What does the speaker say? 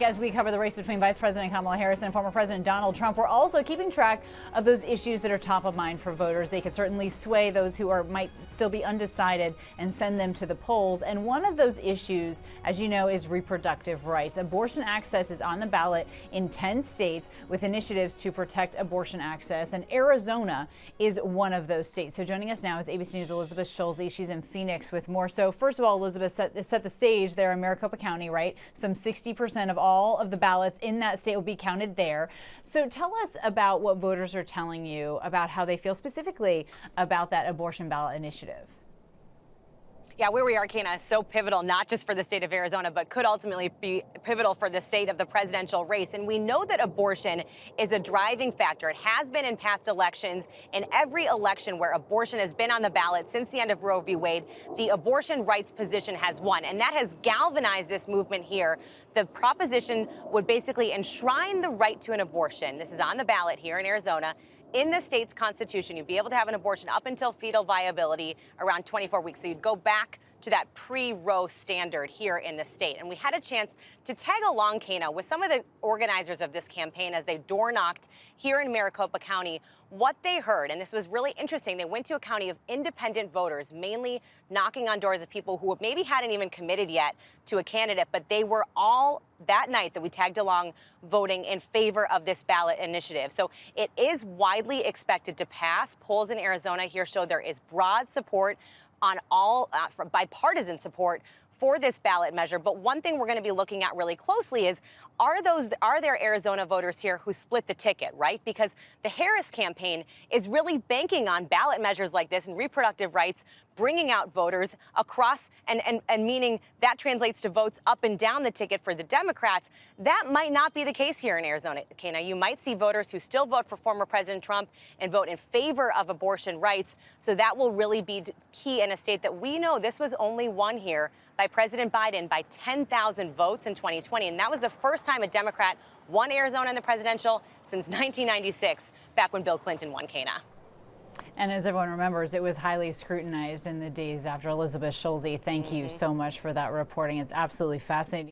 As we cover the race between Vice President Kamala Harris and former President Donald Trump, we're also keeping track of those issues that are top of mind for voters. They could certainly sway those who might still be undecided and send them to the polls. And one of those issues, as you know, is reproductive rights. Abortion access is on the ballot in 10 states with initiatives to protect abortion access. And Arizona is one of those states. So joining us now is ABC News' Elizabeth Schulze. She's in Phoenix with more. So first of all, Elizabeth, set the stage there in Maricopa County, right? Some 60% of all of the ballots in that state will be counted there. So tell us about what voters are telling you about how they feel specifically about that abortion ballot initiative. Yeah, where we are, Kana, is so pivotal, not just for the state of Arizona, but could ultimately be pivotal for the state of the presidential race. And we know that abortion is a driving factor. It has been in past elections. In every election where abortion has been on the ballot since the end of Roe v. Wade, the abortion rights position has won. And that has galvanized this movement here. The proposition would basically enshrine the right to an abortion. This is on the ballot here in Arizona. In the state's constitution, you'd be able to have an abortion up until fetal viability around 24 weeks. So you'd go back to that pre-Roe standard here in the state. And we had a chance to tag along, Kana, with some of the organizers of this campaign as they door knocked here in Maricopa County what they heard. And this was really interesting. They went to a county of independent voters, mainly knocking on doors of people who maybe hadn't even committed yet to a candidate, but they were all that night that we tagged along voting in favor of this ballot initiative. So it is widely expected to pass. Polls in Arizona here show there is broad support on all bipartisan support for this ballot measure. But one thing we're going to be looking at really closely is, are there Arizona voters here who split the ticket, right? Because the Harris campaign is really banking on ballot measures like this and reproductive rights, bringing out voters across and meaning that translates to votes up and down the ticket for the Democrats. That might not be the case here in Arizona, Kana. You might see voters who still vote for former President Trump and vote in favor of abortion rights. So that will really be key in a state that we know this was only won here by President Biden by 10,000 votes in 2020. And that was the first time a Democrat won Arizona in the presidential since 1996, back when Bill Clinton won, Kana. And as everyone remembers, it was highly scrutinized in the days after. Elizabeth Schulze, thank you so much for that reporting. It's absolutely fascinating.